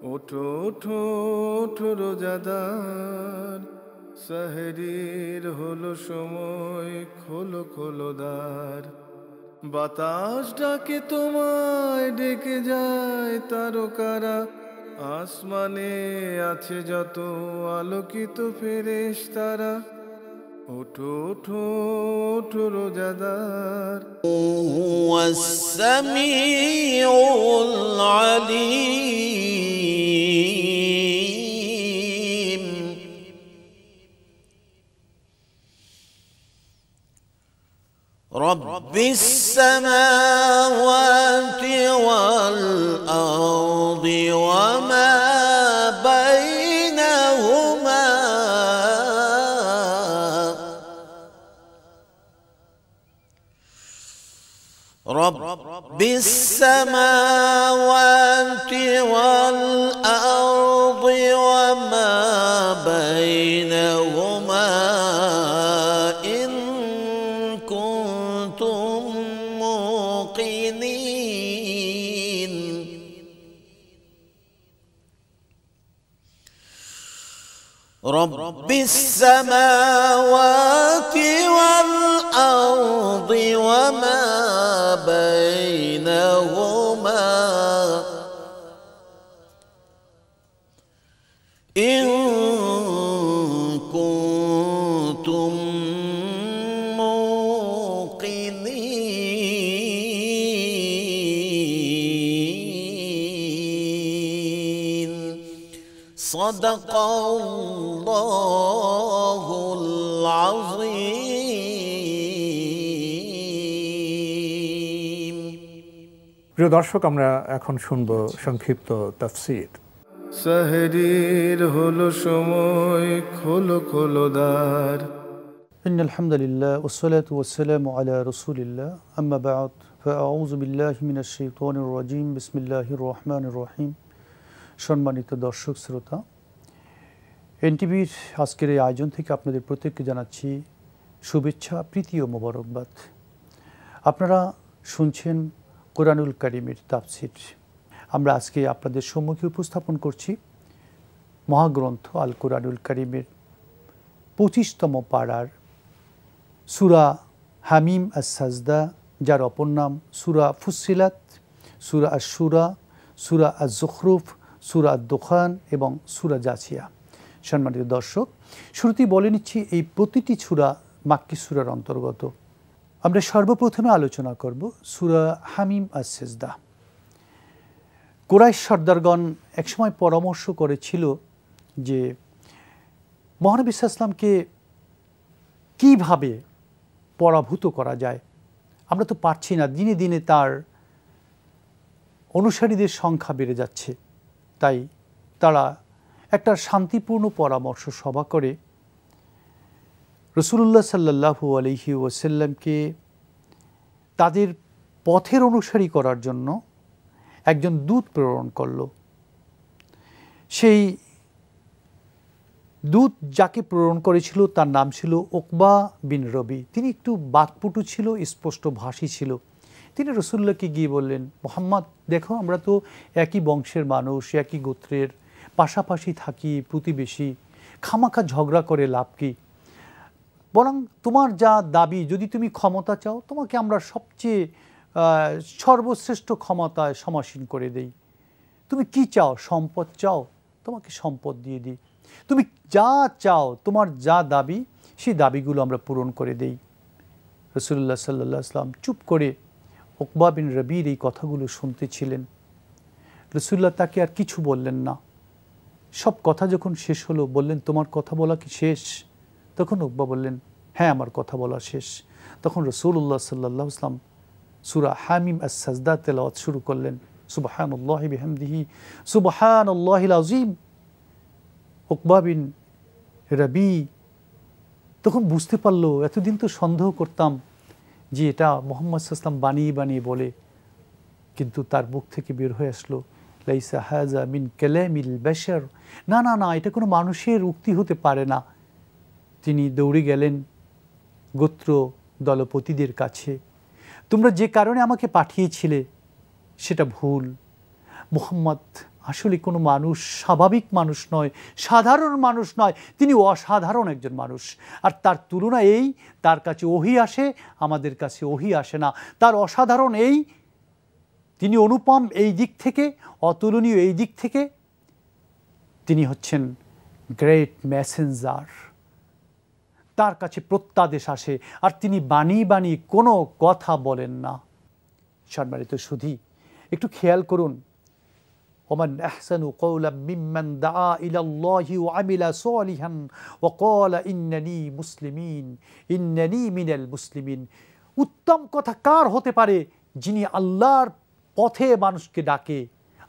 ওঠো ওঠো ওঠো রোজাদার, সেহরির হলো সময়, খোলো খোলো দ্বার। বাতাস ডাকে তোমায়, ডেকে যায় তারকারা, আসমানে আছে যত আলোকিত ফেরেশতারা। ওঠো ওঠো ওঠো রোজাদার। هو السميع العليم رب السماوات والأرض وما بينهما رب السماوات والأرض وما بينهما إن كنتم موقنين رب السماوات والأرض وما بينهما إن كنتم موقنين صدق الله العظيم প্রিয় দর্শক, আমরা এখন শুনব সংক্ষিপ্ত তাফসীর। সেহরির হলো সময়, খোলো খোলো দ্বার। ইন্নাল হামদুলিল্লাহ ওয়াসসালাতু ওয়াসসালামু আলা রাসূলিল্লাহ আম্মা বা'দ ফাআউযু বিল্লাহি মিনাশ শাইতানির রাজীম বিসমিল্লাহির রহমানির রহিম। সম্মানিত দর্শক শ্রোতা, এনটিভির আজকের এই আয়োজন থেকে আপনাদের প্রত্যেককে জানাচ্ছি শুভেচ্ছা, প্রীতি ও মোবারকবাদ। আপনারা শুনছেন কোরআনুল কারীমের তাফসীর। আমরা আজকে আপনাদের সম্মুখে উপস্থাপন করছি মহাগ্রন্থ আল কোরআনুল কারীমের 25তম পাড়ার সূরা হামিম আস-সাজদা, যার অপর নাম সূরা ফুসসিলাত, সূরা আশ-শুরা, সূরা আজ-যুখরুফ, সূরা আদ-দুখান এবং সূরা জাসিয়া। সম্মানিত দর্শক, শুরুতেই বলে নিচ্ছি এই প্রতিটি সূরা মাক্কি সূরার অন্তর্গত। আমরা সর্বপ্রথমে আলোচনা করব সূরা হামিম আস-সাজদা। কুরাইশ সর্দারগণ একসময় পরামর্শ করেছিল যে মহানবী সাল্লাল্লাহু আলাইহি ওয়াসাল্লামকে কীভাবে পরাভূত করা যায়। আমরা তো পারছি না, দিনে দিনে তার অনুসারীদের সংখ্যা বেড়ে যাচ্ছে। তাই তারা একটা শান্তিপূর্ণ পরামর্শ সভা করে রাসূলুল্লাহ সাল্লাল্লাহু আলাইহি ওয়াসাল্লামকে তাদের পথের অনুসারী করার জন্য একজন দূত প্রেরণ করল। সেই দূত যাকে প্রেরণ করেছিল তার নাম ছিল উকবা বিন রবি। তিনি একটু বাকপটু ছিল, স্পষ্ট ভাষী ছিল। তিনি রাসূলুল্লাহকে গিয়ে বললেন, মুহাম্মদ, দেখো আমরা তো একই বংশের মানুষ, একই গোত্রের, পাশাপাশি থাকি, প্রতিবেশী, খামাখা ঝগড়া করে লাভ কি? বরং তোমার যা দাবি, যদি তুমি ক্ষমতা চাও তোমাকে আমরা সবচেয়ে সর্বশ্রেষ্ঠ ক্ষমতায় সমাসীন করে দেই। তুমি কি চাও? সম্পদ চাও? তোমাকে সম্পদ দিয়ে দিই। তুমি যা চাও, তোমার যা দাবি, সেই দাবিগুলো আমরা পূরণ করে দেই। রাসূলুল্লাহ সাল্লাল্লাহু আলাইহি ওয়াসাল্লাম চুপ করে উকবা বিন রবির এই কথাগুলো শুনতেছিলেন। রাসূলুল্লাহ তাকে আর কিছু বললেন না। সব কথা যখন শেষ হলো, বললেন, তোমার কথা বলা কি শেষ? তখন উকবা বললেন, হ্যাঁ, আমার কথা বলা শেষ। তখন রাসূলুল্লাহ সাল্লাল্লাহু আলাইহি ওয়াসাল্লাম সূরা হামিম আস-সাজদা তেলাওয়াত শুরু করলেন। সুবহানাল্লাহি বিহামদিহি সুবহানাল্লাহিল আযীম। উকবা বিন রবি তখন বুঝতে পারলো, এতদিন তো সন্দেহ করতাম যে এটা মুহাম্মদ সাল্লাল্লাহু আলাইহি ওয়াসাল্লাম বানিয়ে বানিয়ে বলে, কিন্তু তার মুখ থেকে বের হয়ে আসলো, লাইসা হাযা মিন কালামিল বাশার, না না না, এটা কোনো মানুষের উক্তি হতে পারে না। তিনি দৌড়ে গেলেন গোত্র দলপতিদের কাছে। তোমরা যে কারণে আমাকে পাঠিয়েছিলে সেটা ভুল। মুহাম্মদ আসলে কোনো মানুষ স্বাভাবিক মানুষ নয়, সাধারণ মানুষ নয়, তিনি অসাধারণ একজন মানুষ। আর তার তুলনা এই, তার কাছে ওহী আসে, আমাদের কাছে ওহী আসে না। তার অসাধারণ এই, তিনি অনুপম এই দিক থেকে, অতুলনীয় এই দিক থেকে, তিনি হচ্ছেন গ্রেট মেসেঞ্জার। তার কাছে প্রত্যাদেশ আসে, আর তিনি বাণী বাণী কোনো কথা বলেন না। সম্মানিত সুধী, একটু খেয়াল করুন, ওমান আহসানু কওলাম মিম্মান দাআ ইলাল্লাহি ওয়া আমিলা সালিহান ওয়া ক্বালা ইন্নানি মিনাল মুসলিমিন। উত্তম কথা কার হতে পারে? যিনি আল্লাহর পথে মানুষকে ডাকে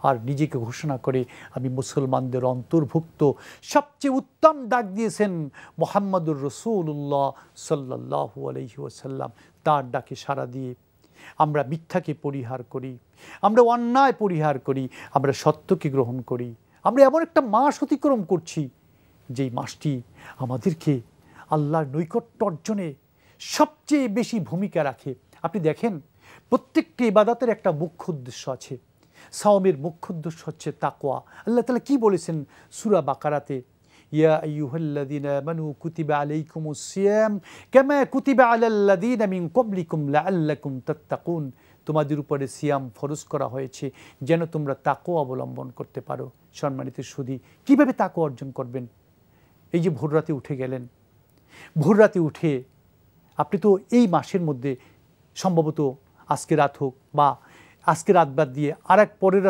আর নিজেকে ঘোষণা করে আমি মুসলমানদের অন্তর্ভুক্ত। সবচেয়ে উত্তম ডাক দিয়েছেন মুহাম্মদুর রাসূলুল্লাহ সাল্লাল্লাহু আলাইহি ওয়াসাল্লাম। তার ডাকে সাড়া দিয়ে আমরা মিথ্যাকে পরিহার করি, আমরা অন্যায় পরিহার করি, আমরা সত্যকে গ্রহণ করি। আমরা এমন একটা মাস অতিক্রম করছি যেই মাসটি আমাদেরকে আল্লাহর নৈকট্য অর্জনে সবচেয়ে বেশি ভূমিকা রাখে। আপনি দেখেন, প্রত্যেকটি ইবাদতের একটা মুখ্য উদ্দেশ্য আছে। সাওমের মুখ্য উদ্দেশ্য হচ্ছে তাকওয়া। আল্লাহ তাআলা কি বলেছেন সূরা বাকারাতে? ইয়া আইয়ুহাল্লাযীনা আমানু কুতিবা আলাইকুমুস সিয়াম কামা কুতিবা আলাল্লাযীনা মিন ক্বাবলিকুম লাআল্লাকুম তাত্তাকুন। তোমাদের উপরে সিয়াম ফরজ করা হয়েছে যেন তোমরা তাকওয়া অবলম্বন করতে পারো। সম্মানিত সুধী, কিভাবে তাকওয়া অর্জন করবেন? এই যে ভোর রাতে উঠে গেলেন, ভোর রাতে উঠে আপনি তো এই মাসের মধ্যে সম্ভবত আজকে রাত হোক বা আজকে রাত বাদ দিয়ে আর এক পরের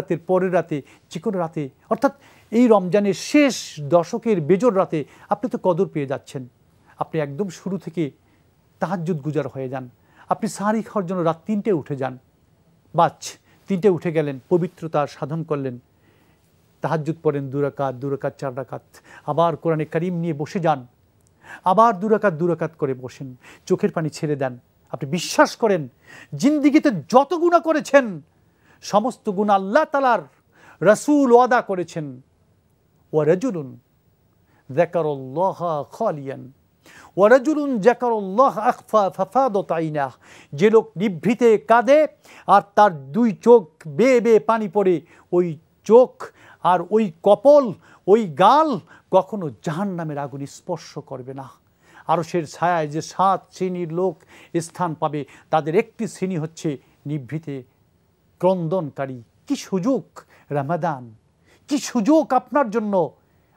রাতে যে কোনো রাতে, অর্থাৎ এই রমজানের শেষ দশকের বেজর রাতে আপনি তো কদর পেয়ে যাচ্ছেন। আপনি একদম শুরু থেকে তাহাজ্জুদ গুজার হয়ে যান। আপনি সাহারি খাওয়ার জন্য রাত 3টে উঠে যান, বাচ 3টে উঠে গেলেন, পবিত্রতা সাধন করলেন, তাহাজ্জুদ পড়েন 2 রাকাত 4 রাকাত, আবার কোরআনে কারিম নিয়ে বসে যান, আবার 2 রাকাত করে বসেন, চোখের পানি ছেড়ে দেন। আপনি বিশ্বাস করেন জিন্দিগিতে যত গুনাহ করেছেন সমস্ত গুনাহ আল্লাহ তাআলার রাসূল ওয়াদা করেছেন, ওয়া রাজুলুন যাকারাল্লাহা খালিয়ান ওয়া রাজুলুন যাকারাল্লাহা আখফা ফাফাদাত আইনাহ। যে লোক নিভৃতে কাঁদে আর তার 2 চোখ বেয়ে বেয়ে পানি পড়ে, ওই চোখ আর ওই কপল, ওই গাল কখনো জাহান্নামের আগুন স্পর্শ করবে না। আরশের ছায়ায় যে 7 শ্রেণীর লোক স্থান পাবে, তাদের একটি শ্রেণী হচ্ছে নিভৃতে ক্রন্দনকারী। কি সুযোগ রমাদান, কি সুযোগ আপনার জন্য।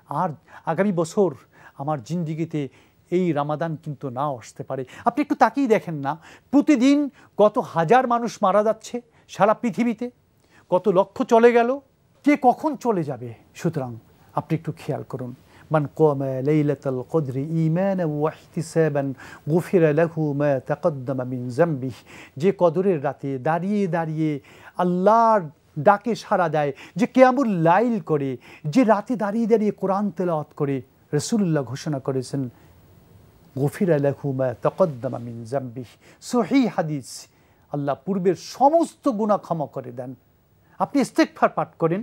আর আগামী বছর আমার জিন্দিগিতে এই রমাদান কিন্তু নাও আসতে পারে। আপনি একটু তাকিয়ে দেখেন না, প্রতিদিন কত হাজার মানুষ মারা যাচ্ছে সারা পৃথিবীতে, কত লক্ষ চলে গেল, কে কখন চলে যাবে। সুতরাং আপনি একটু খেয়াল করুন, মান ক্বামা লাইলাতাল কদরি ঈমানান ওয়া ইহতিসাবান গুফিরা লাহু মা তাকদ্দামা মিন যামবিহি। যে কদরের রাতে দাঁড়িয়ে দাঁড়িয়ে আল্লাহর ডাকে সাড়া দেয়, যে কিয়ামুল লাইল করে, যে রাতে দাঁড়িয়ে দাঁড়িয়ে কোরআন তেলাওয়াত করে, রাসূলুল্লাহ ঘোষণা করেছেন গুফিরা লাহু মা তাকদ্দামা মিন যামবিহি। সহিহ হাদিস, আল্লাহ পূর্বের সমস্ত গুনাহ ক্ষমা করে দেন। আপনি ইস্তিগফার পাঠ করেন,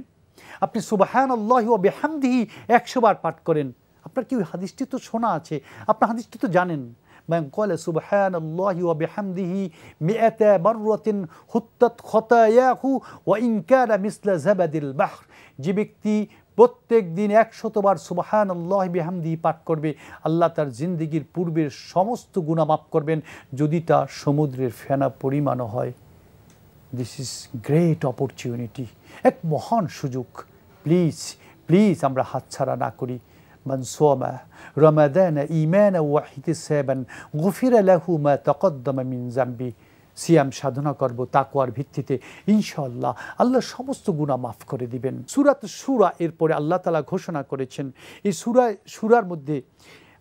আপনি সুবহানাল্লাহি ওয়া বিহামদিহি 100 বার পাঠ করেন। আপনার কি ওই হাদিসটি তো শোনা আছে, আপনার হাদিসটি তো জানেন। মান ক্বালা সুবহানাল্লাহি ওয়া বিহামদিহি 100 মাররাতিন হুত্তাত খতায়াহু ওয়া ইন কানা মিসলা যাবাদিল বাহর। যে ব্যক্তি প্রত্যেক দিন 100 বার সুবহানাল্লাহি বিহামদিহি পাঠ করবে, আল্লাহ তার জিন্দেগির পূর্বের সমস্ত গুনাহ মাফ করবেন, যদি তা সমুদ্রের ফেনা পরিমাণও হয়। দিস ইজ গ্রেট অপরচুনিটি, এক মহান সুযোগ। প্লিজ প্লিজ আমরা হাতছাড়া না করি। মান সামা রমাদানা ঈমানান ওয়া ইহতিসাবান গুফিরা লাহু মা তাকদ্দামা মিন যামবি। সিয়াম সাধনা করব তাকওয়ার ভিত্তিতে, ইনশাআল্লাহ আল্লাহ সমস্ত গুনাহ মাফ করে দিবেন। সূরাত সূরা এরপরে আল্লাহ তাআলা ঘোষণা করেছেন, এই সূরার মধ্যে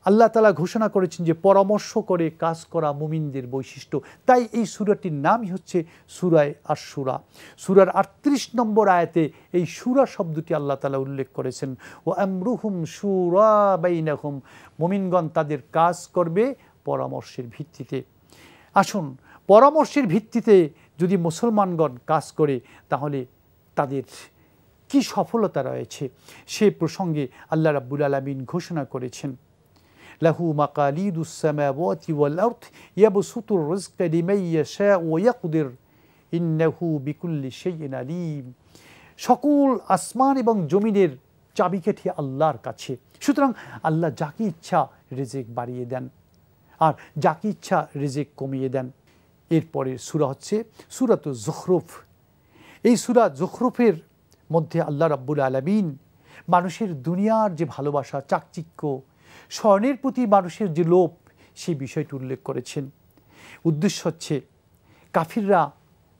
আল্লাহ তাআলা ঘোষণা করেছেন যে পরামর্শ করে কাজ করা মুমিনদের বৈশিষ্ট্য। তাই এই সূরাটির নামই হচ্ছে সূরায়ে আশ-শূরা। সূরার 38 নম্বর আয়াতে এই সূরা শব্দটি আল্লাহ তাআলা উল্লেখ করেছেন, ওয়া আমরুহুম শূরা বাইনাহুম। মুমিনগণ তাদের কাজ করবে পরামর্শের ভিত্তিতে। আসুন, পরামর্শের ভিত্তিতে যদি মুসলমানগণ কাজ করে তাহলে তাদের কি সফলতা রয়েছে সে প্রসঙ্গে আল্লাহ রাব্বুল আলামিন ঘোষণা করেছেন, লাহু মাকালিদুস সামাওয়াতি ওয়াল আরদ ইয়াবসুতুর রিজকা লিমান ইয়াশা ওয়া ইয়াকদির ইন্নাহু বিকুল্লি শাইইন আলিম। সকল আসমান এবং জমিনের চাবিকাঠি আল্লাহর কাছে। সুতরাং আল্লাহ যাকে ইচ্ছা রিজিক বাড়িয়ে দেন আর যাকে ইচ্ছা রিজিক কমিয়ে দেন। এরপরে সূরা হচ্ছে সূরাতুজ যুখরুফ। এই সূরা যুখরুফের মধ্যে আল্লাহ রাব্বুল আলামিন মানুষের দুনিয়ার যে ভালোবাসা, চাকচিক্য, স্বর্ণের প্রতি মানুষের যে লোভ, সেই বিষয়টি উল্লেখ করেছেন। উদ্দেশ্য হচ্ছে কাফিররা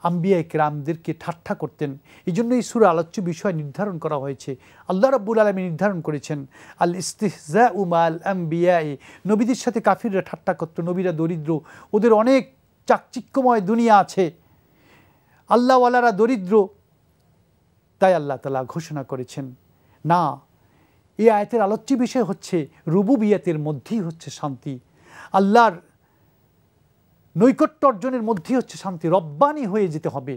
আম্বিয়া ইকরামদেরকে ঠাট্টা করতেন, এই জন্য এই সূরা আলোচ্য বিষয় নির্ধারণ করা হয়েছে। আল্লাহ রাব্বুল আলামিন নির্ধারণ করেছেন আল ইস্তিহজাউ মাল আম্বিয়া, নবীদের সাথে কাফিররা ঠাট্টা করত। নবীরা দরিদ্র, ওদের অনেক চাকচিক্যময় দুনিয়া আছে, আল্লাহওয়ালারা দরিদ্র। তাই আল্লাহ তাআলা ঘোষণা করেছেন, না, এই আয়াতের আলোচ্য বিষয় হচ্ছে রুবুবিয়াতের মধ্যেই হচ্ছে শান্তি, আল্লাহর নৈকট্য অর্জনের মধ্যেই হচ্ছে শান্তি। রব্বানি হয়ে যেতে হবে,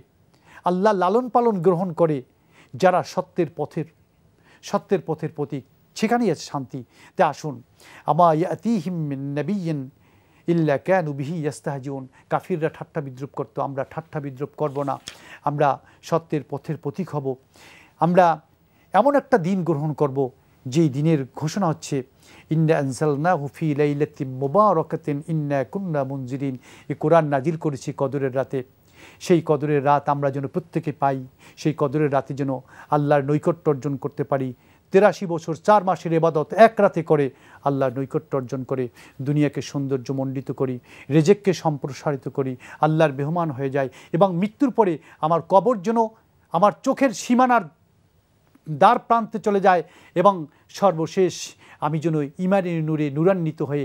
আল্লাহ লালন পালন গ্রহণ করে যারা সত্যের পথের প্রতীক, সেখানেই আছে শান্তি। তাই আসুন, আমা ইয়াতিহিম মিন নাবিয়্যিন ইল্লা কানু বিহি ইস্তাহজিউন। কাফিররা ঠাট্টা বিদ্রুপ করতো, আমরা ঠাট্টা বিদ্রুপ করব না, আমরা সত্যের পথের প্রতীক হব। আমরা এমন একটা দিন গ্রহণ করব যেই দিনের ঘোষণা হচ্ছে ইন্না আনজালনাহু ফি লাইলাতিন মুবারাকাতিন ইন্না কুন্না মুনজিরিন। এই কোরআন নাজিল করেছি কদরের রাতে, সেই কদরের রাত আমরা যেন প্রত্যেকে পাই, সেই কদরের রাতে যেন আল্লাহর নৈকট্য অর্জন করতে পারি। 83 বছর 4 মাসের ইবাদত এক রাতে করে আল্লাহর নৈকট্য অর্জন করে দুনিয়াকে সৌন্দর্যমণ্ডিত করি, রিজিককে সম্প্রসারিত করি, আল্লাহর মেহমান হয়ে যায়। এবং মৃত্যুর পরে আমার কবর যেন আমার চোখের সীমানার দ্বার প্রান্তে চলে যায় এবং সর্বশেষ আমি যেন ঈমানের নূরে নূরান্বিত হয়ে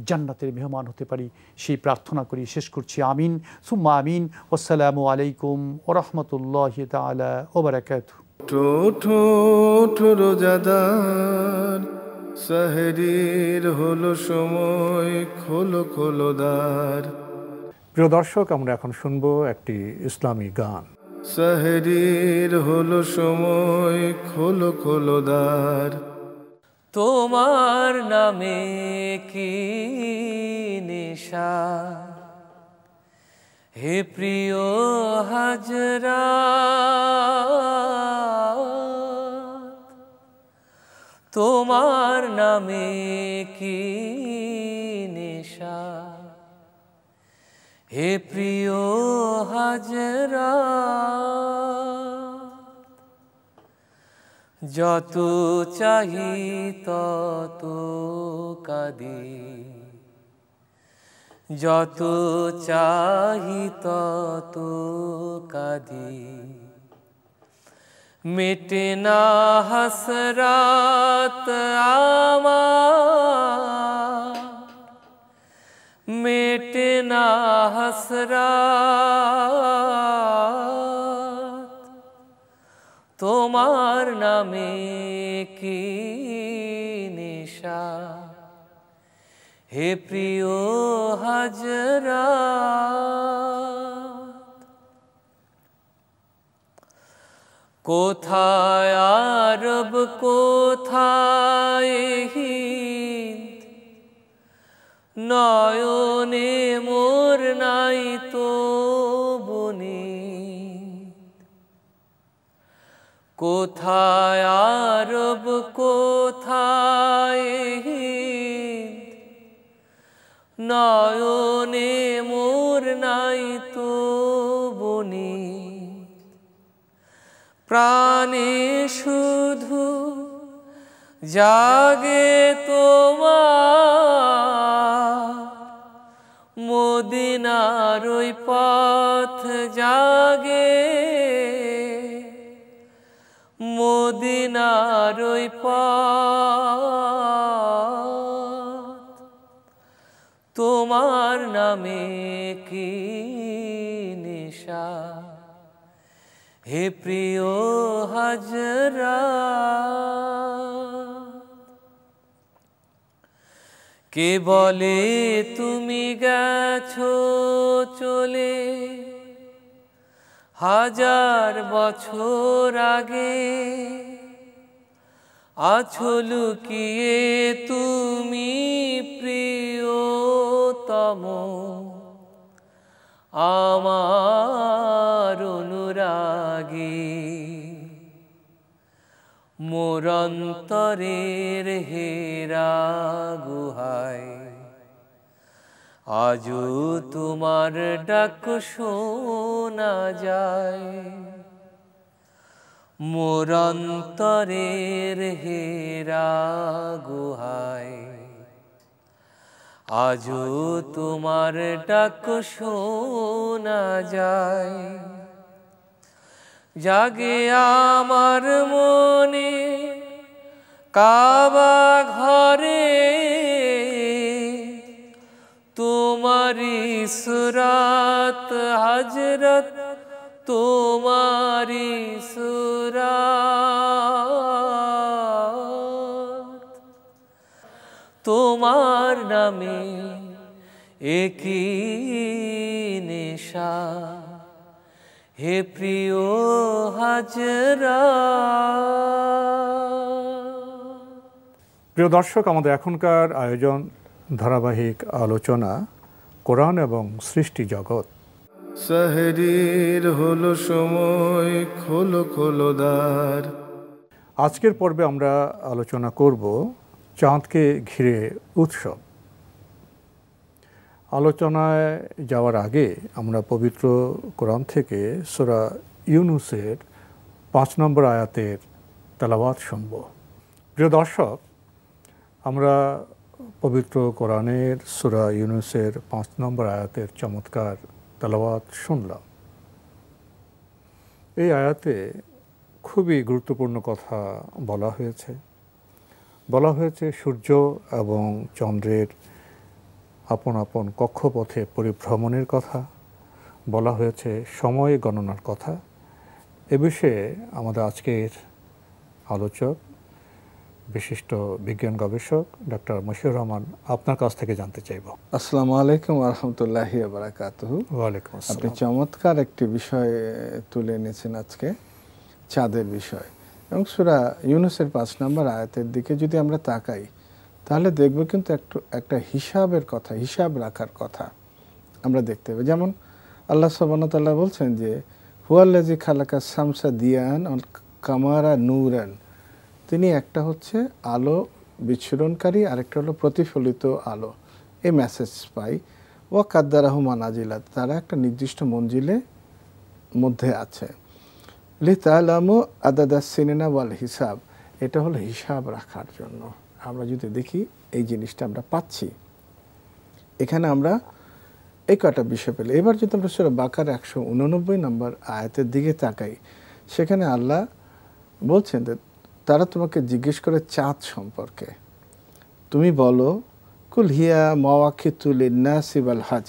জান্নাতের মেহমান হতে পারি, সেই প্রার্থনা করি। শেষ করছি আমিন সুম্মা আমিন। আসসালামু আলাইকুম ওয়া রাহমাতুল্লাহি তাআলা ওয়া বারাকাতুহু। ঠোঁট রোজাদার, সেহরির হলো সময়, খোলো খোলো দ্বার। প্রিয় দর্শক, আমরা এখন শুনবো একটি ইসলামী গান। সেহরির হলো সময়, খোলো খোলো দ্বার। তোমার নামে কি নেশা, হে প্রিয় হাজরা, তোমার নামে কি নেশা, হে প্রিয় হাজরা। যত চাহি তত কাঁদি, যত চাহি তত কাঁদি, মেটে না হাসরাত আমার, মেটে না হাসরাত। তোমার নামে কি নেশা, হে প্রিয় হাজরা। কোথায় আরব, কোথায় হিন্দ, নয়নে মোর নাই তো বনি। কোথায় আরব, কোথায় হিন্দ, নয়নে মোর নাই তো বনি। প্রাণে শুধু জাগে তোমার, মদিনার ওই পথ জাগে, মদিনার ওই পথ। তোমার নামে কি নেশা, হে প্রিয় হাজরা। কে বলে তুমি গেছো চলে, হাজার বছর আগে, আছো লুকিয়ে তুমি প্রিয়তম আমার অনুরাগী। মোর অন্তরের হেরা গুহায় আজও তোমার ডাক শোনা যায়। মোর অন্তরের হেরা গুহায় আজও তোমার ডাক শোনা যায়। জাগে আমার মনে কাবা ঘরে তোমারি সুরাত হযরত তোমারি সুরাত। তোমার নামে একই নেশা হে প্রিয় হাজরা। প্রিয় দর্শক, আমাদের এখনকার আয়োজন ধারাবাহিক আলোচনা কোরআন এবং সৃষ্টি জগৎ। সেহরির হলো সময়, খোলো খোলো দ্বার। আজকের পর্বে আমরা আলোচনা করব চাঁদকে ঘিরে উৎসব। আলোচনায় যাওয়ার আগে আমরা পবিত্র কোরআন থেকে সূরা ইউনুসের 5 নম্বর আয়াতের তেলাওয়াত শুনব। প্রিয় দর্শক, আমরা পবিত্র কোরআনের সূরা ইউনুসের 5 নম্বর আয়াতের চমৎকার তেলাওয়াত শুনলাম। এই আয়াতে খুবই গুরুত্বপূর্ণ কথা বলা হয়েছে সূর্য এবং চন্দ্রের আপন আপন কক্ষপথে পরিভ্রমণের কথা, বলা হয়েছে সময় গণনার কথা। এ বিষয়ে আমাদের আজকের আলোচক বিশিষ্ট বিজ্ঞান গবেষক ডক্টর মশিউর রহমান আপনার কাছ থেকে জানতে চাইব। আসসালামু আলাইকুম ওয়া রাহমাতুল্লাহি ওয়া বারাকাতুহু। ওয়ালাইকুম আপনি আসসালাম। চমৎকার একটি বিষয় তুলে এনেছেন আজকে, চাঁদের বিষয়। এবং সূরা ইউনুসের 5 নম্বর আয়াতের দিকে যদি আমরা তাকাই তাহলে দেখব কিন্তু একটা হিসাবের কথা, হিসাব রাখার কথা আমরা দেখতে পাই। যেমন আল্লাহ সুবহানাহু ওয়া তাআলা বলছেন যে হুয়াল্লাযী খালাকা শামসা দিয়ান ওয়াল কামারা নূরান। তিনি একটা হচ্ছে আলো বিচ্ছুরণকারী, আরেকটা হলো প্রতিফলিত আলো। এই মেসেজ পাই। ওয়া কাদ্দারাহু মানাজিলা, তারা একটা নির্দিষ্ট মঞ্জিলে মধ্যে আছে। লিতালামু আদাদাস সিনিনা ওয়াল হিসাব, এটা হলো হিসাব রাখার জন্য। আমরা যদি দেখি এই জিনিসটা আমরা পাচ্ছি এখানে, আমরা এই কটা বিষয় পেলে। এবার যদি আমরা সূরা বাকারা 189 নম্বর আয়াতের দিকে তাকাই, সেখানে আল্লাহ বলছেন যে তারা তোমাকে জিজ্ঞেস করে চাঁদ সম্পর্কে, তুমি বলো কুল হিয়া মাওয়াকিতু লিন্নাসি ওয়াল হজ,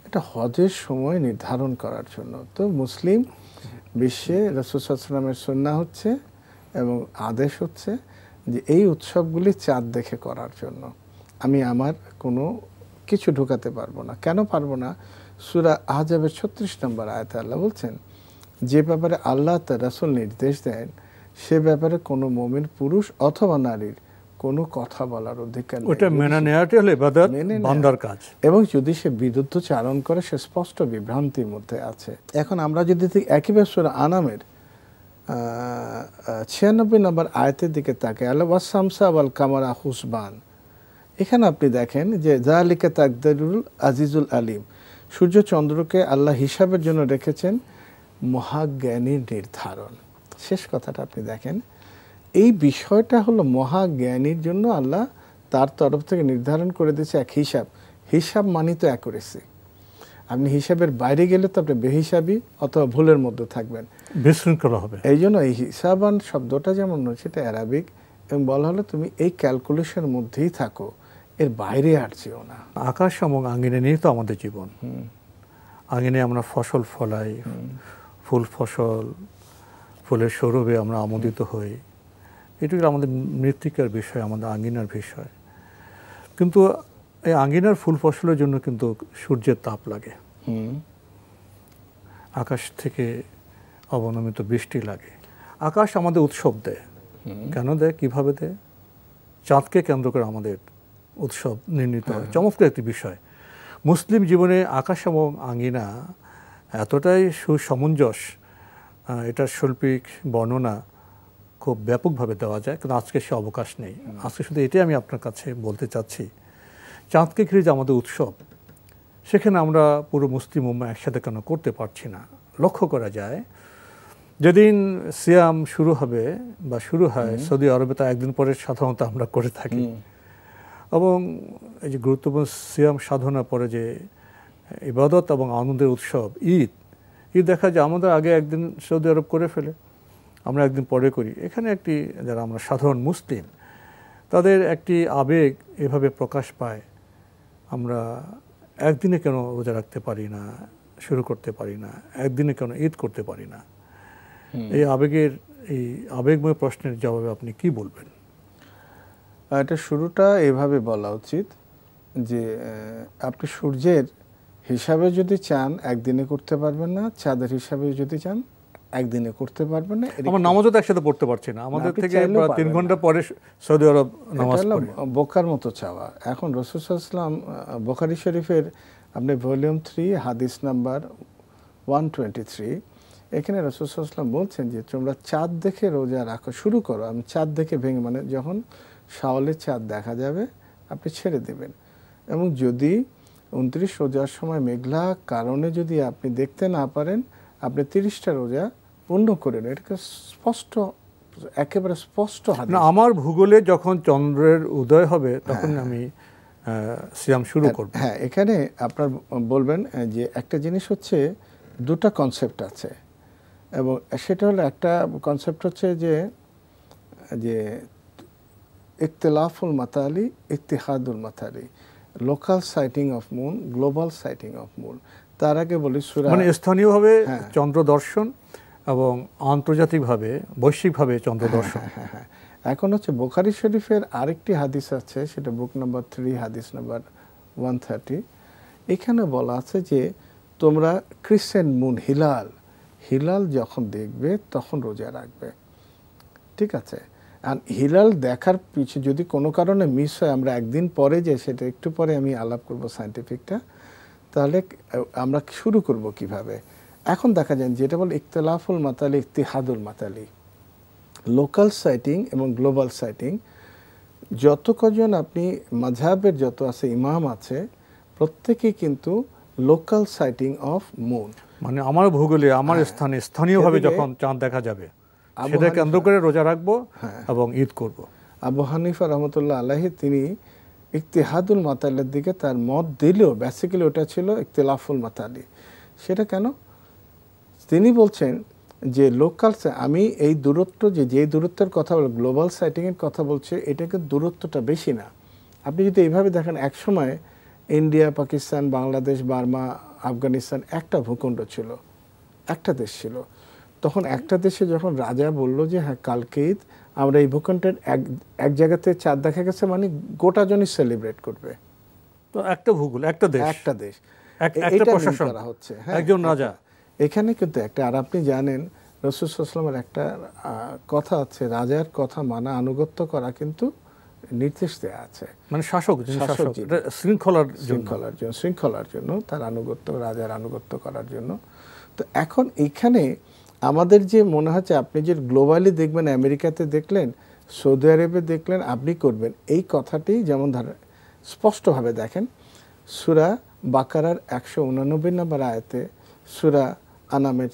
এটা হজের সময় নির্ধারণ করার জন্য। তো মুসলিম বিশ্বে রাসূল সাল্লাল্লাহু আলাইহি ওয়াসাল্লামের সুন্নাহ হচ্ছে এবং আদেশ হচ্ছে যে এই উৎসবগুলি চাঁদ দেখে করার জন্য। আমি আমার কোনো কিছু ঢোকাতে পারবো না। কেন পারবো না? সূরা আহজাবের 36 নম্বর আয়াতে আল্লাহ বলছেন যে ব্যাপারে আল্লাহ তার রাসূল নির্দেশ দেন সে ব্যাপারে কোনো মুমিন পুরুষ অথবা নারীর কোনো কথা বলার অধিকার নেই। ওটা মেনে নেওয়াটাই হলো ইবাদত, বান্দার কাজ। এবং যদি সে বিরুদ্ধচারণ করে সে স্পষ্ট বিভ্রান্তির মধ্যে আছে। এখন আমরা যদি একইভাবে সূরা আনামের 96 নম্বর আয়াতের দিকে তাকাই, আল্লাহ ওয়াসামসা ওয়াল কামারা হুসবান, এখানে আপনি দেখেন যে যালিকা তাকদিরুল আজিজুল আলিম, সূর্য চন্দ্রকে আল্লাহ হিসাবের জন্য রেখেছেন মহাজ্ঞানীর নির্ধারণ। শেষ কথাটা আপনি দেখেন, এই বিষয়টা হলো মহাজ্ঞানীর জন্য আল্লাহ তার তরফ থেকে নির্ধারণ করে দিয়েছে এক হিসাব। হিসাব মানি তো অ্যাকুরেসি। আপনি হিসাবের বাইরে গেলে তো আপনি বেহিসাবি অথবা ভুলের মধ্যে থাকবেন, বিশৃঙ্খলা হবে। এই জন্য এই হিসাবান শব্দটা যেমন সেটা অ্যারাবিক, এবং বলা হলো তুমি এই ক্যালকুলেশনের মধ্যেই থাকো, এর বাইরে আর যেও না। আকাশ এবং আঙ্গিনে নিয়ে তো আমাদের জীবন। আঙ্গিনে আমরা ফসল ফলাই, ফুল ফসল, ফুলের সৌরভে আমরা আমোদিত হই। এটুকু আমাদের মৃত্তিকার বিষয়, আমাদের আঙ্গিনার বিষয়। কিন্তু এই আঙ্গিনার ফুল ফসলের জন্য কিন্তু সূর্যের তাপ লাগে, আকাশ থেকে অবনমিত বৃষ্টি লাগে। আকাশ আমাদের উৎসব দেয়। কেন দেয়, কিভাবে দেয়? চাঁদকে কেন্দ্র করে আমাদের উৎসব নির্ণীত হয়। চমৎকার একটি বিষয়। মুসলিম জীবনে আকাশ এবং আঙ্গিনা এতটাই সুসমঞ্জস, এটার শৈল্পিক বর্ণনা খুব ব্যাপকভাবে দেওয়া যায়, কিন্তু আজকে সে অবকাশ নেই। আজকে শুধু এটাই আমি আপনার কাছে বলতে চাচ্ছি, চাঁদকে ঘিরে যে আমাদের উৎসব, সেখানে আমরা পুরো মুসলিম উম্মাহ একসাথে কেন করতে পারছি না? লক্ষ্য করা যায় যেদিন সিয়াম শুরু হবে বা শুরু হয় সৌদি আরবে, তা একদিন পরে সাধারণত আমরা করে থাকি। এবং এই যে গুরুত্বপূর্ণ সিয়াম সাধনার পরে যে ইবাদত এবং আনন্দের উৎসব ঈদ দেখা যায় আমাদের আগে একদিন সৌদি আরব করে ফেলে, আমরা একদিন পরে করি। এখানে একটি যারা আমরা সাধারণ মুসলিম, তাদের একটি আবেগ এভাবে প্রকাশ পায়। আমরা একদিনে কেন রোজা রাখতে পারি না, শুরু করতে পারি না, একদিনে কেন ঈদ করতে পারি না? এই আবেগময় প্রশ্নের জবাবে আপনি কি বলবেন? এটা শুরুটা এভাবে বলা উচিত যে আপনি সূর্যের হিসাবে যদি চান একদিনে করতে পারবেন না, চাঁদের হিসাবে যদি চান একদিনে করতে পারবেন না। আমরা নামাজও তো একসাথে পড়তে পারছি না, আমাদের থেকে 3 ঘন্টা পরে সৌদি আরব নামাজ পড়ে। বোকার মতো চাওয়া। এখন রাসূল সাল্লাল্লাহু আলাইহি ওয়াসাল্লাম বুখারী শরীফের আপনি ভলিউম 3 হাদিস নাম্বার 123, এখানে রাসূল সাল্লাল্লাহু আলাইহি ওয়াসাল্লাম বলছেন যে তোমরা চাঁদ দেখে রোজা রাখো, শুরু করো। আমি চাঁদ দেখে ভেঙে, মানে যখন শাওয়ালের চাঁদ দেখা যাবে আপনি ছেড়ে দেবেন। এবং যদি 29 রোজার সময় মেঘলা কারণে যদি আপনি দেখতে না পারেন, আপনি 30টা রোজা পূর্ণ করে নেন। এটা স্পষ্ট, একেবারে স্পষ্ট হাদিস। আমার ভূগোলে যখন চন্দ্রের উদয় হবে তখন আমি সিয়াম শুরু করব। হ্যাঁ, এখানে আপনার বলবেন যে একটা জিনিস হচ্ছে, দুটো কনসেপ্ট আছে, এবং সেটা হলো একটা কনসেপ্ট হচ্ছে যে ইখতিলাফুল মাতালি, ইত্তিহাদুল মাতালি, local sighting of moon, global sighting of moon. তার আগে বলি সূরা, মানে স্থানীয়ভাবে চন্দ্র দর্শন এবং আন্তর্জাতিকভাবে বৈশ্বিকভাবে চন্দ্র দর্শন। হ্যাঁ। এখন হচ্ছে বুখারী শরীফের আরেকটি হাদিস আছে, সেটা বুক নাম্বার 3 হাদিস নাম্বার 130। এখানে বলা আছে যে তোমরা ক্রিসেন্ট মুন, হিলাল যখন দেখবে তখন রোজা রাখবে। ঠিক আছে? আর হিলাল দেখার পিছু যদি কোনো কারণে মিস হয়, আমরা একদিন পরে যে, সেটা একটু পরে আমি আলাপ করব সায়েন্টিফিকটা, তাহলে আমরা শুরু করব কিভাবে। এখন দেখা যায় যেটা বলে ইখতিলাফুল মাতালি, ইত্তিহাদুল মাতালি, লোকাল সাইটিং এবং গ্লোবাল সাইটিং। যত কজন আপনি মাযহাবের যত আছে ইমাম আছে, প্রত্যেকেই কিন্তু লোকাল সাইটিং অফ মুন, মানে আমার ভূগোলে আমার স্থানে স্থানীয়ভাবে যখন চাঁদ দেখা যাবে সেটা কেন্দ্র করে রোজা রাখবো এবং ঈদ করব। আবু হানিফা রহমতুল্লাহ আলাইহি তিনি ইত্তিহাদুল মাতালের দিকে তার মত দিলেও বেসিক্যালি ওটা ছিল ইখতিলাফুল মাতালি। সেটা কেন? তিনি বলছেন যে লোকাল, আমি এই দূরত্ব যে দূরত্বের কথা বল, গ্লোবাল সাইটিংয়ের কথা বলছে, এটা কিন্তু দূরত্বটা বেশি না। আপনি যদি এইভাবে দেখেন, এক সময় ইন্ডিয়া, পাকিস্তান, বাংলাদেশ, বার্মা, আফগানিস্তান একটা ভূখণ্ড ছিল, একটা দেশ ছিল। তখন একটা দেশে যখন রাজা বলল যে হ্যাঁ কালকে ঈদ, আমরা এই ভূখণ্ডের এক জায়গাতে চাঁদ দেখা গেছে, মানে গোটা জনই সেলিব্রেট করবে। তো একটা ভূগোল, একটা দেশ, একটা প্রশাসন করা হচ্ছে, একজন রাজা। এখানে কিন্তু একটা, আর আপনি জানেন রাসূল সাল্লাল্লাহু আলাইহি ওয়াসাল্লামের একটা কথা আছে, রাজার কথা মানা, আনুগত্য করা কিন্তু নির্দেশ দেয়া আছে। মানে শাসক শৃঙ্খলার জন্য তার আনুগত্য, রাজার আনুগত্য করার জন্য। তো এখন এইখানে আমাদের যে মনে হচ্ছে, আপনি যে গ্লোবালি দেখবেন, আমেরিকাতে দেখলেন, সৌদি আরবে দেখলেন, আপনি করবেন, এই কথাটি যেমন ধরেন স্পষ্টভাবে দেখেন সূরা বাকারার 189 নম্বর আয়াতে, সূরা আনামের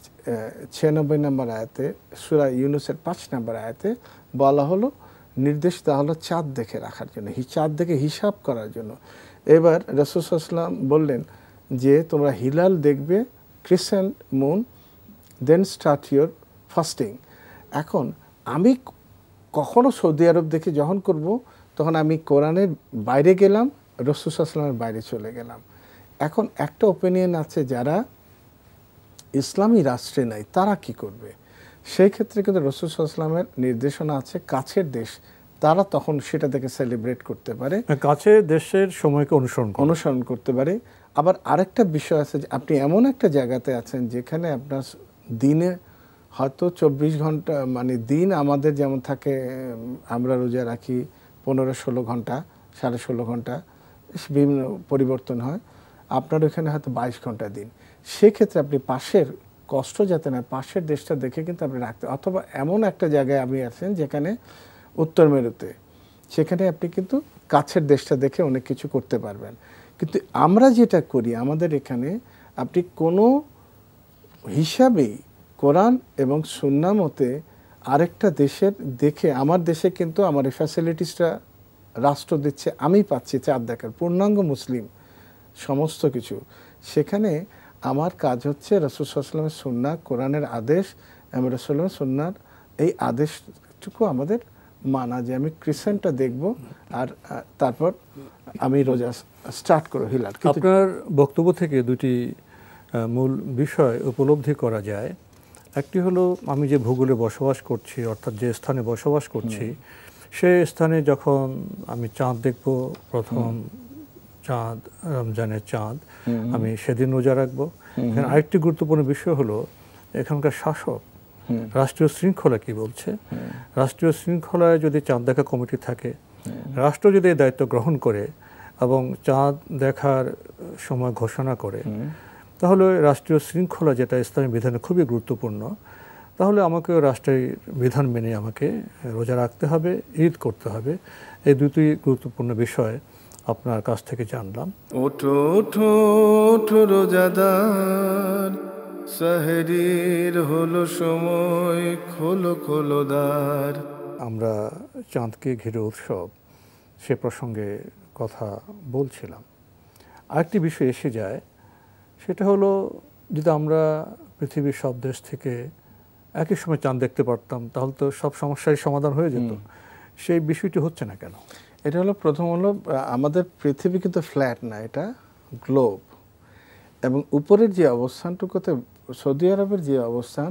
96 নম্বর আয়াতে, সূরা ইউনূসের 5 নম্বর আয়াতে বলা হলো, নির্দেশ দেওয়া হলো চাঁদ দেখে রাখার জন্য, চাঁদ দেখে হিসাব করার জন্য। এবার রাসূল সাল্লাল্লাহু আলাইহি ওয়াসাল্লাম বললেন যে তোমরা হিলাল দেখবে, crescent moon, then start your fasting. এখন আমি কখনো সৌদি আরব দেখে যখন করব, তখন আমি কোরআনের বাইরে গেলাম, রাসূল সাল্লাল্লাহু আলাইহি ওয়াসাল্লামের বাইরে চলে গেলাম। এখন একটা ওপিনিয়ন আছে, যারা ইসলামী রাষ্ট্রে নাই তারা কি করবে? সেই ক্ষেত্রে কিন্তু রাসূল সাল্লাল্লাহু আলাইহি ওয়াসাল্লামের নির্দেশনা আছে, কাছের দেশ তারা তখন সেটা দেখে সেলিব্রেট করতে পারে, কাছের দেশের সময়কে অনুসরণ করতে পারে। আবার আরেকটা বিষয় আছে যে আপনি এমন একটা জায়গাতে আছেন যেখানে আপনার দিনে হয়তো 24 ঘন্টা, মানে দিন আমাদের যেমন থাকে, আমরা রোজা রাখি 15-16 ঘন্টা, 16.5 ঘন্টা, বিভিন্ন পরিবর্তন হয়। আপনার ওখানে হয়তো 22 ঘন্টা দিন। সেক্ষেত্রে আপনি পাশের কষ্ট যাতে না, পাশের দেশটা দেখে কিন্তু আপনি রাখতে, অথবা এমন একটা জায়গায় আপনি আছেন যেখানে উত্তর মেরুতে, সেখানে আপনি কিন্তু কাছের দেশটা দেখে অনেক কিছু করতে পারবেন। কিন্তু আমরা যেটা করি আমাদের এখানে, আপনি কোনো হিসাবেই কোরআন এবং সুন্নাহ মতে আরেকটা দেশের দেখে, আমার দেশে কিন্তু আমার এই ফ্যাসিলিটিসটা রাষ্ট্র দিচ্ছে, আমি পাচ্ছি চাঁদ দেখার, পূর্ণাঙ্গ মুসলিম সমস্ত কিছু, সেখানে আমার কাজ হচ্ছে রাসূল সাল্লাল্লাহু আলাইহি ওয়াসাল্লামের সুন্নাহ, কোরআনের আদেশ এবং রাসূলের সুন্নাহর এই আদেশটুকু আমাদের মানা, যে আমি ক্রিসেন্টটা দেখব আর তারপর আমি রোজা স্টার্ট করব হিলাল। আপনার বক্তব্য থেকে দুটি মূল বিষয় উপলব্ধি করা যায়। একটি হলো, আমি যে ভূগোলে বসবাস করছি, অর্থাৎ যে স্থানে বসবাস করছি, সে স্থানে যখন আমি চাঁদ দেখব, প্রথম চাঁদ, রমজানের চাঁদ, আমি সেদিন রোজা রাখবো। আরেকটি গুরুত্বপূর্ণ বিষয় হলো এখানকার শাসক রাষ্ট্রীয় শৃঙ্খলা কি বলছে। রাষ্ট্রীয় শৃঙ্খলায় যদি চাঁদ দেখা কমিটি থাকে, রাষ্ট্র যদি এই দায়িত্ব গ্রহণ করে এবং চাঁদ দেখার সময় ঘোষণা করে, তাহলে রাষ্ট্রীয় শৃঙ্খলা, যেটা ইসলামী বিধানে খুবই গুরুত্বপূর্ণ, তাহলে আমাকে রাষ্ট্রের বিধান মেনে আমাকে রোজা রাখতে হবে, ঈদ করতে হবে। এই দুটি গুরুত্বপূর্ণ বিষয় আপনার কাছ থেকে জানলাম। ওঠো ওঠো ওঠো রোজাদার, সাহরির হলো সময়, খোলো খোলো দ্বার। আমরা চাঁদকে ঘিরে উৎসব, সে প্রসঙ্গে কথা বলছিলাম। আরেকটি বিষয় এসে যায়, সেটা হলো, যদি আমরা পৃথিবীর সব দেশ থেকে একই সময় চাঁদ দেখতে পারতাম, তাহলে তো সব সমস্যারই সমাধান হয়ে যেত। সেই বিষয়টি হচ্ছে না কেন? এটা হলো, প্রথম হলো, আমাদের পৃথিবী কিন্তু ফ্ল্যাট না, এটা গ্লোব, এবং উপরের যে অবস্থানটুকুতে সৌদি আরবের যে অবস্থান,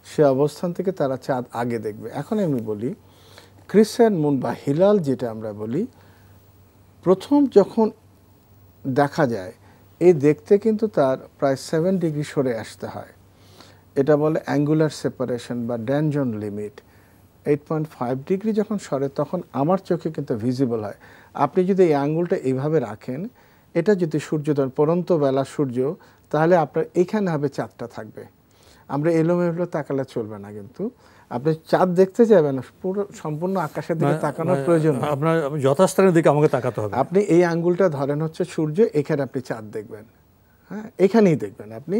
সে অবস্থান থেকে তারা চাঁদ আগে দেখবে। এখন আমি বলি, ক্রিসেন্ট মুন বা হিলাল যেটা আমরা বলি, প্রথম যখন দেখা যায়, এই দেখতে কিন্তু তার প্রায় 7 ডিগ্রি সরে আসতে হয়। এটা বলে অ্যাঙ্গুলার সেপারেশন বা ড্যানজন লিমিট। 8.5 ডিগ্রি যখন সরে, তখন আমার চোখে কিন্তু ভিজিবল হয়। আপনি যদি এই আঙ্গুলটা এইভাবে রাখেন, এটা যদি সূর্যোদয় পরন্ত বেলা সূর্য, তাহলে আপনার এইখানে হবে চাঁদটা থাকবে। আমরা এলোমেলো তাকালে চলবে না, কিন্তু আপনি চাঁদ দেখতে যাবেন, পুরো সম্পূর্ণ আকাশের দিকে তাকানোর প্রয়োজন নেই। আপনার যথাস্থানের দিকে আমাকে তাকাতে হবে। আপনি এই আঙ্গুলটা ধরেন হচ্ছে সূর্য, এখানে আপনি চাঁদ দেখবেন, হ্যাঁ, এখানেই দেখবেন আপনি।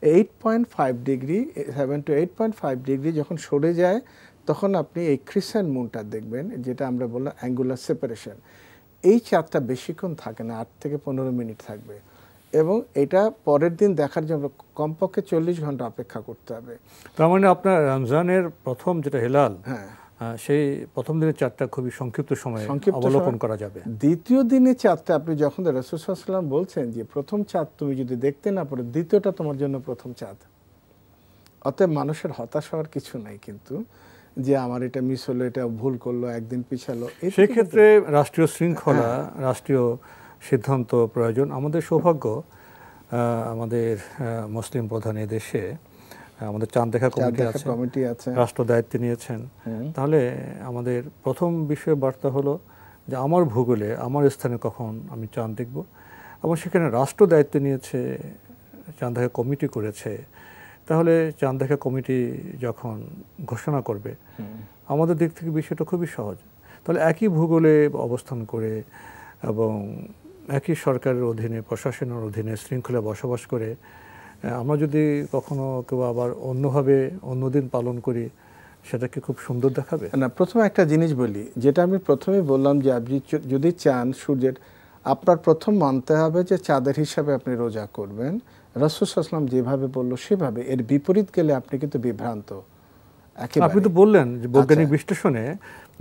8.5 ডিগ্রি, 7 to 8.5 ডিগ্রি যখন সরে যায়, তখন আপনি এই ক্রিসেন্ট মুনটা দেখবেন, যেটা আমরা বললাম অ্যাঙ্গুলার সেপারেশন। এই চাঁদটা বেশিক্ষণ থাকে না, 8 থেকে 15 মিনিট থাকবে, এবং এটা পরের দিন দেখার জন্য কমপক্ষে 40 ঘন্টা অপেক্ষা করতে হবে। তার মানে আপনার রমজানের প্রথম যেটা হেলাল, হ্যাঁ, সেই প্রথম দিনের চাঁদটা খুবই সংক্ষিপ্ত সময়ে অবলোকন করা যাবে। দ্বিতীয় দিনে চাঁদটা আপনি যখন রাসূল সাল্লাল্লাহু আলাইহি ওয়াসাল্লাম বলছেন যে প্রথম চাঁদ তুমি যদি দেখতে না পারো, দ্বিতীয়টা তোমার জন্য প্রথম চাঁদ। অতএব মানুষের হতাশ হওয়ার কিছু নাই, কিন্তু যে আমার এটা মিস হলো, এটা ভুল করলো, একদিন পিছালো, সেক্ষেত্রে রাষ্ট্রীয় শৃঙ্খলা, রাষ্ট্রীয় সিদ্ধান্ত প্রয়োজন। আমাদের সৌভাগ্য, আমাদের মুসলিম প্রধান দেশে আমাদের চাঁদ দেখা কমিটি আছে, রাষ্ট্র দায়িত্ব নিয়েছেন। তাহলে আমাদের প্রথম বিষয় বার্তা হলো যে আমার ভূগোলে, আমার স্থানে কখন আমি চাঁদ দেখব, এবং সেখানে রাষ্ট্র দায়িত্ব নিয়েছে, চাঁদ দেখা কমিটি করেছে। তাহলে চাঁদ দেখা কমিটি যখন ঘোষণা করবে, আমাদের দিক থেকে বিষয়টা খুবই সহজ। তাহলে একই ভূগোলে অবস্থান করে এবং একই সরকারের অধীনে, প্রশাসনের অধীনে শৃঙ্খলা বসবাস করে আমরা যদি কখনো কেউ আবার অন্যভাবে অন্যদিন পালন করি, সেটাকে খুব সুন্দর দেখাবে না। প্রথমে একটা জিনিস বলি, যেটা আমি প্রথমেই বললাম, যে আপনি যদি চান সূর্যের, আপনার প্রথম মানতে হবে যে চাঁদের হিসাবে আপনি রোজা করবেন, রাসূল সাল্লাল্লাহু আলাইহি ওয়াসাল্লাম যেভাবে বললো সেভাবে। এর বিপরীত গেলে আপনি কিন্তু বিভ্রান্ত। আপনি তো বললেন যে বৈজ্ঞানিক বিশ্লেষণে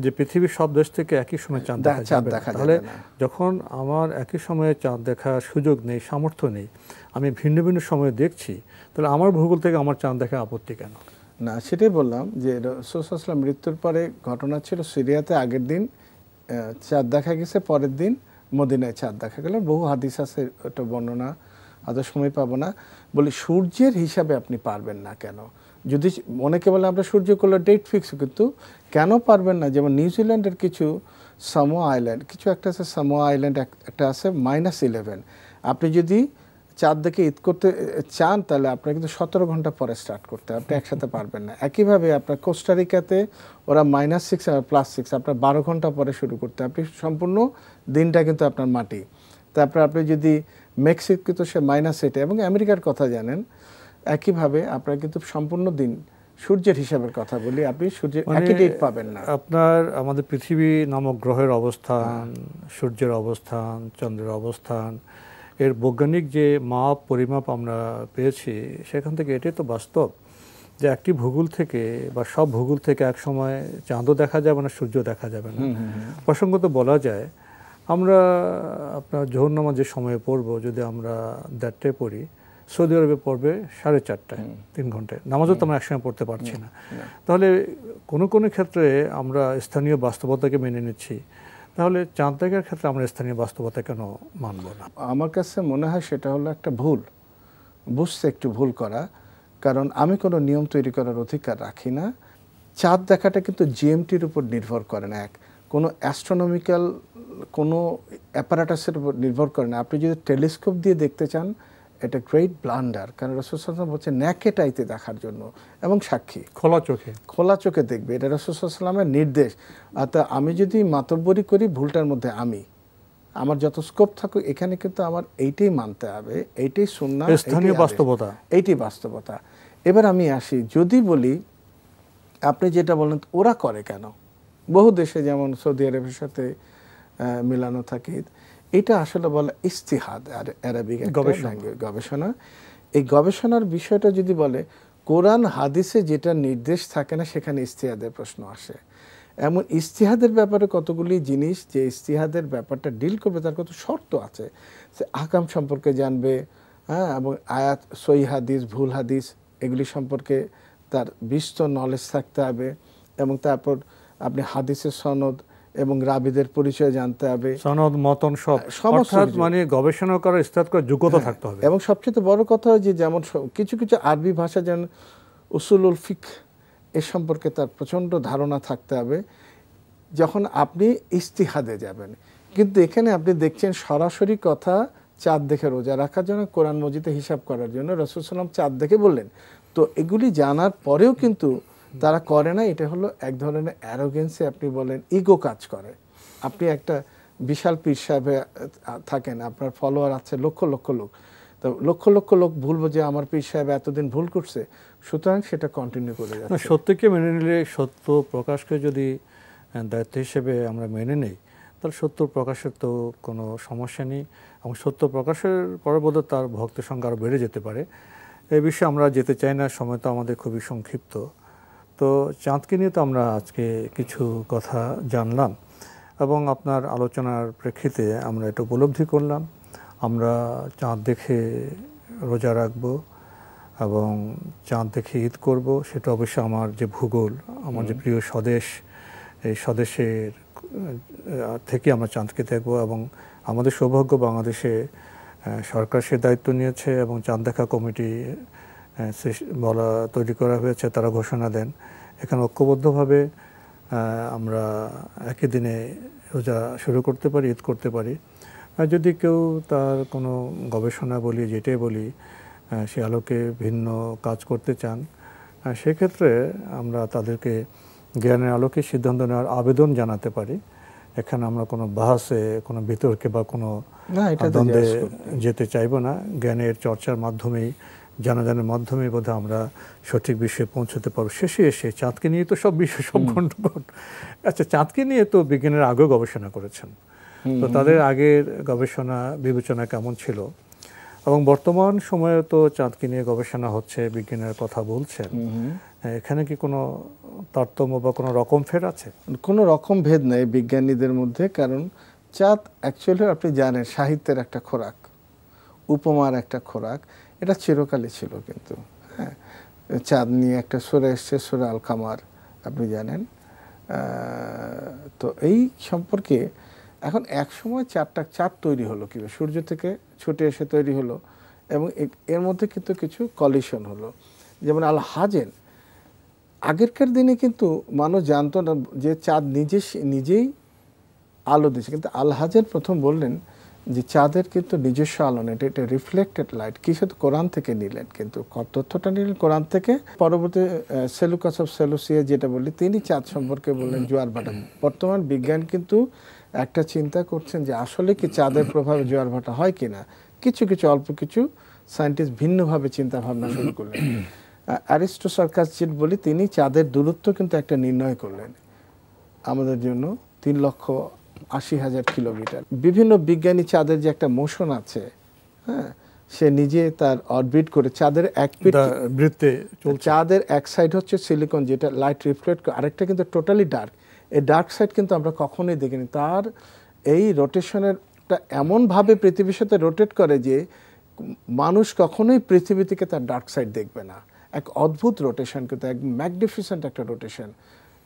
যে পৃথিবীর সব দেশ থেকে একই সময় চাঁদ দেখা যাবে। তাহলে যখন আমার একই সময়ে চাঁদ দেখার সুযোগ নেই, সামর্থ্য নেই, আমি ভিন্ন ভিন্ন সময়ে দেখছি, তাহলে আমার ভূগোল থেকে আমার চাঁদ দেখা আপত্তি কেন? না, সেটাই বললাম যে রাসূল সাল্লাল্লাহু আলাইহি ওয়াসাল্লাম মৃত্যুর পরে ঘটনা ছিল, সিরিয়াতে আগের দিন চাঁদ দেখা গেছে, পরের দিন মদিনায় চাঁদ দেখা গেল। বহু হাদিস আছে, একটা বর্ণনা আদৌ সময় পাবো না। বলি সূর্যের হিসাবে আপনি পারবেন না কেন? যদি অনেকে বলে আমরা সূর্য করলে ডেট ফিক্স, কিন্তু কেন পারবেন না? যেমন নিউজিল্যান্ডের কিছু সামোয়া আইল্যান্ড, কিছু একটা আছে সামোয়া আইল্যান্ড, একটা আছে -11। আপনি যদি চাঁদ দেখে ঈদ করতে চান তাহলে আপনার কিন্তু 17 ঘন্টা পরে স্টার্ট করতে হবে, আপনি একসাথে পারবেন না। একইভাবে আপনার কোস্টারিকাতে ওরা -6 আর +6, আপনার 12 ঘন্টা পরে শুরু করতে হবে, আপনি সম্পূর্ণ দিনটা কিন্তু আপনার মাটি। তারপর আপনি যদি মেক্সিকো সে -8 এবং আমেরিকার কথা জানেন, একইভাবে আপনার কিন্তু সম্পূর্ণ দিন সূর্যের হিসাবের কথা বলি, আপনি সূর্যের একই ডেট পাবেন না। আপনার আমাদের পৃথিবী নামক গ্রহের অবস্থান, সূর্যের অবস্থান, চন্দ্রের অবস্থান, এর বৈজ্ঞানিক যে মাপ পরিমাপ আমরা পেয়েছি, সেখান থেকে এটাই তো বাস্তব যে একটি ভূগোল থেকে বা সব ভূগোল থেকে এক সময় চাঁদও দেখা যাবে না, সূর্য দেখা যাবে না। প্রসঙ্গত বলা যায়, আমরা আপনার জোহর নামাজ যে সময়ে পড়বো, যদি আমরা 1:30টায় পড়ি, সৌদি আরবে পড়বে 4:30টায়, 3 ঘন্টায়। নামাজও তো আমরা একসঙ্গে পড়তে পারছি না। তাহলে কোনো কোনো ক্ষেত্রে আমরা স্থানীয় বাস্তবতাকে মেনে নিচ্ছি, তাহলে চাঁদ দেখার ক্ষেত্রে আমরা স্থানীয় বাস্তবতা কেন মানব না? আমার কাছে মনে হয় সেটা হলো একটা ভুল, বুঝতে একটু ভুল করা, কারণ আমি কোনো নিয়ম তৈরি করার অধিকার রাখি না। চাঁদ দেখাটা কিন্তু জিএমটির উপর নির্ভর করে না, কোনো অ্যাস্ট্রোনমিক্যাল কোনো অ্যাপারেটাসের উপর নির্ভর করে না। আপনি যদি টেলিস্কোপ দিয়ে দেখতে চান, এটা গ্রেট ব্লান্ডার, কারণ রাসূল সাল্লাল্লাহু আলাইহি ওয়াসাল্লাম বলছে ন্যাকেড আইতে দেখার জন্য, এবং সাক্ষী খোলা চোখে দেখবে, এটা রাসূল সাল্লাল্লাহু আলাইহি ওয়াসাল্লামের নির্দেশ। অর্থাৎ আমি যদি মাতব্বরি করি, ভুলটার মধ্যে আমার যত স্কোপ থাকুক, এখানে কিন্তু আমার এইটাই মানতে হবে, এইটাই সুন্নাহ, স্থানীয় বাস্তবতা, এইটাই বাস্তবতা। এবার আমি আসি, যদি বলি আপনি যেটা বলেন ওরা করে কেন, বহু দেশে যেমন সৌদি আরবের সাথে মিলানো থাকে, এটা আসলে বলে ইস্তিহাদ, আর আরবিক গবেষণা। এই গবেষণার বিষয়টা যদি বলে, কোরআন হাদিসে যেটা নির্দেশ থাকে না, সেখানে ইস্তিহাদের প্রশ্ন আসে। এমন ইস্তিহাদের ব্যাপারে কতগুলি জিনিস, যে ইস্তিহাদের ব্যাপারটা ডিল করবে, তার কত শর্ত আছে, সে আহকাম সম্পর্কে জানবে, হ্যাঁ, এবং আয়াত, সহি হাদিস, ভুল হাদিস, এগুলি সম্পর্কে তার বিস্তর নলেজ থাকতে হবে, এবং তারপর আপনি হাদিসের সনদ এবং রাবিদের পরিচয় জানতে হবে, সনদ মতন সব, অর্থাৎ মানে গবেষণা করার ইস্তাদ করার যোগ্যতা থাকতে হবে। এবং সবচেয়ে বড় কথা হয় যে, যেমন কিছু কিছু আরবি ভাষা, যেমন উসুলুল ফিক, এ সম্পর্কে তার প্রচণ্ড ধারণা থাকতে হবে যখন আপনি ইস্তিহাদে যাবেন। কিন্তু এখানে আপনি দেখছেন সরাসরি কথা, চাঁদ দেখে রোজা রাখার জন্য, কোরআন মজিদে হিসাব করার জন্য রাসূল সাল্লাল্লাহু আলাইহি ওয়াসাল্লাম চাঁদ দেখে বললেন। তো এগুলি জানার পরেও কিন্তু তারা করে না, এটা হলো এক ধরনের অ্যারোগেন্সি, আপনি বলেন ইগো কাজ করে। আপনি একটা বিশাল পীর সাহেব থাকেন, আপনার ফলোয়ার আছে লক্ষ লক্ষ লোক, তো লক্ষ লক্ষ লোক ভুলবো যে আমার পীর সাহেব এতদিন ভুল করছে, সুতরাং সেটা কন্টিনিউ করে যাচ্ছে। সত্যকে মেনে নিলে, সত্য প্রকাশকে যদি দায়িত্ব হিসেবে আমরা মেনে নেই, তাহলে সত্য প্রকাশের তো কোনো সমস্যা নেই, এবং সত্য প্রকাশের পরে বোধহয় তার ভক্তের সংখ্যা আরও বেড়ে যেতে পারে। এই বিষয়ে আমরা যেতে চাই না, সময় তো আমাদের খুবই সংক্ষিপ্ত। তো চাঁদকে নিয়ে তো আমরা আজকে কিছু কথা জানলাম, এবং আপনার আলোচনার প্রেক্ষিতে আমরা এটা উপলব্ধি করলাম, আমরা চাঁদ দেখে রোজা রাখব এবং চাঁদ দেখে ঈদ করব। সেটা অবশ্যই আমার যে ভূগোল, আমার যে প্রিয় স্বদেশ, এই স্বদেশের থেকে আমরা চাঁদকে দেখব। এবং আমাদের সৌভাগ্য, বাংলাদেশে সরকার সে দায়িত্ব নিয়েছে, এবং চাঁদ দেখা কমিটি তৈরি করা হয়েছে, তারা ঘোষণা দেন। এখানে ঐক্যবদ্ধভাবে আমরা একই দিনে রোজা শুরু করতে পারি, ঈদ করতে পারি। আর যদি কেউ তার কোনো গবেষণা বলি, যেটাই বলি, সে আলোকে ভিন্ন কাজ করতে চান, সেক্ষেত্রে আমরা তাদেরকে জ্ঞানের আলোকে সিদ্ধান্ত নেওয়ার আবেদন জানাতে পারি। এখানে আমরা কোনো বাহাসে, কোনো বিতর্কে বা কোনো দ্বন্দ্বে যেতে চাইব না। জ্ঞানের চর্চার মাধ্যমেই, জানাজানের মাধ্যমে বোধহয় আমরা সঠিক বিষয়ে পৌঁছতে পারব। শেষে এসে চাঁদকে নিয়ে তো সব বিষয় সব গণ্ডগোল। আচ্ছা, চাঁদকে নিয়ে তো বিজ্ঞানের আগেও গবেষণা করেছেন, তো তাদের আগের গবেষণা বিবেচনা কেমন ছিল, এবং বর্তমান সময়ে তো চাঁদকে নিয়ে গবেষণা হচ্ছে, বিজ্ঞানের কথা বলছেন, এখানে কি কোনো তারতম্য বা কোনো রকম ফের আছে? কোনো রকম ভেদ নেই বিজ্ঞানীদের মধ্যে, কারণ চাঁদ অ্যাকচুয়ালি আপনি জানেন সাহিত্যের একটা খোরাক, উপমার একটা খোরাক, এটা চিরকালই ছিল। কিন্তু হ্যাঁ, চাঁদ নিয়ে একটা সূরা এসছে, সূরা আল কামার, আপনি জানেন। তো এই সম্পর্কে এখন এক সময় চাঁদ তৈরি হলো কিভাবে, সূর্য থেকে ছুটে এসে তৈরি হলো, এবং এর মধ্যে কিন্তু কিছু কলিশন হলো। যেমন আল হাজেন, আগেরকার দিনে কিন্তু মানুষ জানতো না যে চাঁদ নিজেই আলো দিচ্ছে, কিন্তু আল হাজেন প্রথম বললেন যে চাঁদের কিন্তু নিজস্ব আলো নেই, এটা রিফ্লেক্টেড লাইট। কি শুধু কোরআন থেকে নিলেন, কিন্তু তথ্যটা নিলেন কোরআন থেকে। পরবর্তী সেলুকাস অফ সেলুসিয়া যেটা বলি, তিনি চাঁদ সম্পর্কে বললেন জোয়ার ভাটা। বর্তমান বিজ্ঞান কিন্তু একটা চিন্তা করছেন যে আসলে কি চাঁদের প্রভাবে জোয়ার ভাটা হয় কিনা। কিছু কিছু অল্প কিছু সায়েন্টিস্ট ভিন্নভাবে চিন্তা ভাবনা শুরু করলেন। অ্যারিস্টোসার্কাস যেটা বলি, তিনি চাঁদের দূরত্ব কিন্তু একটা নির্ণয় করলেন আমাদের জন্য 3,80,000 কিলোমিটার। বিভিন্ন বিজ্ঞানী চাঁদের যে একটা মোশন আছে, হ্যাঁ, সে নিজে তার অরবিট করে চাঁদের এক বৃত্তে চলছে। চাঁদের এক সাইড হচ্ছে সিলিকন, যেটা লাইট রিফ্লেক্ট করে, আরেকটা কিন্তু টোটালি ডার্ক। এই ডার্ক সাইড কিন্তু আমরা কখনোই দেখিনি। তার এই রোটেশনেরটা এমনভাবে পৃথিবীর সাথে রোটেট করে যে মানুষ কখনোই পৃথিবী থেকে তার ডার্ক সাইড দেখবে না। এক অদ্ভুত রোটেশন, কিন্তু এক ম্যাগনিফিসেন্ট একটা রোটেশন।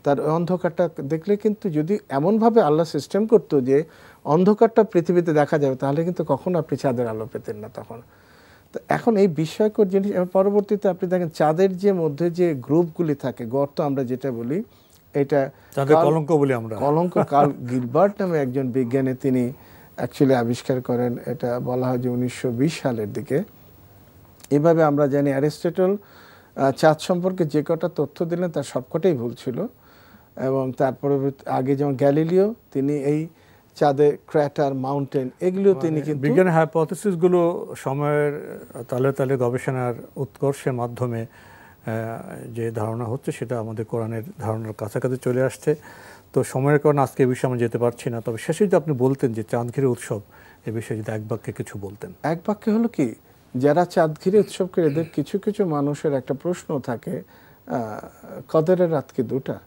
তার অন্ধকারটা দেখলে কিন্তু যদি এমনভাবে আল্লাহ সিস্টেম করতো যে অন্ধকারটা পৃথিবীতে দেখা যাবে, তাহলে কিন্তু কখনো আপনি চাঁদের আলো পেতেন না তখন। তো এখন এই বিস্ময়কর জিনিস। পরবর্তীতে আপনি দেখেন চাঁদের যে মধ্যে যে গ্রুপগুলি থাকে, গর্ত আমরা যেটা বলি, এটা কলঙ্ক বলি আমরা। কলঙ্ক কার্ল গিলবার্ট নামে একজন বিজ্ঞানী তিনি অ্যাকচুয়ালি আবিষ্কার করেন। এটা বলা হয় যে 1920 সালের দিকে। এভাবে আমরা জানি অ্যারিস্টটল চাঁদ সম্পর্কে যে কটা তথ্য দিলেন তার সবকটাই ভুল ছিল। এবং তারপরে আগে যেমন গ্যালিলিও, তিনি এই চাঁদে ক্র্যাটার, মাউন্টেন, এগুলো তিনি কিন্তু বিজ্ঞানের হাইপোথিসিসগুলো সময়ের তালে তালে গবেষণার উৎকর্ষের মাধ্যমে যে ধারণা হচ্ছে সেটা আমাদের কোরআনের ধারণার কাছাকাছি চলে আসছে। তো সময়ের কারণে আজকে এই বিষয়ে আমরা যেতে পারছি না। তবে শেষে যদি আপনি বলতেন যে চাঁদ ঘিরে উৎসব এ বিষয়ে যদি এক বাক্যে কিছু বলতেন। এক বাক্যে হলো কি, যারা চাঁদ ঘিরে উৎসব করে, এদের কিছু কিছু মানুষের একটা প্রশ্ন থাকে, কদরের রাত কি দুটা?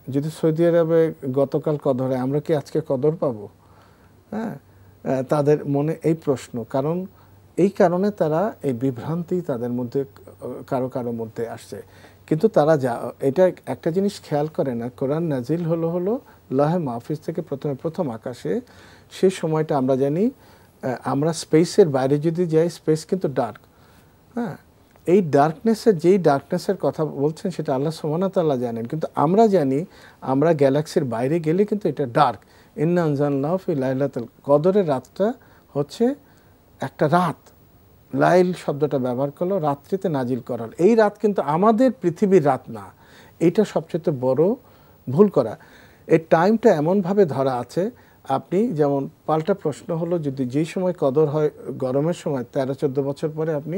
যদি সৌদি আরবে গতকাল কদরে, আমরা কি আজকে কদর পাবো? হ্যাঁ, তাদের মনে এই প্রশ্ন। কারণ এই কারণে তারা এই বিভ্রান্তি তাদের মধ্যে কারো কারো মধ্যে আসছে। কিন্তু তারা এটা একটা জিনিস খেয়াল করে না, কোরআন নাজিল হলো লাহে মাহফিজ থেকে প্রথম আকাশে। সেই সময়টা আমরা জানি, আমরা স্পেসের বাইরে যদি যাই, স্পেস কিন্তু ডার্ক। হ্যাঁ, এই যেই ডার্কনেসের কথা বলছেন সেটা আল্লাহ সুবহানাহু ওয়া তাআলা জানেন, কিন্তু আমরা জানি আমরা গ্যালাক্সির বাইরে গেলে কিন্তু এটা ডার্ক। ইন্না আনজালনাহু ফি লাইলাতুল কদরের রাতটা হচ্ছে একটা রাত। লাইল শব্দটা ব্যবহার করলো, রাত্রিতে নাজিল করা। এই রাত কিন্তু আমাদের পৃথিবীর রাত না। এইটা সবচেয়ে বড় ভুল করা। এই টাইমটা এমনভাবে ধরা আছে, আপনি যেমন পাল্টা প্রশ্ন হলো, যদি যেই সময় কদর হয় গরমের সময়, 13-14 বছর পরে আপনি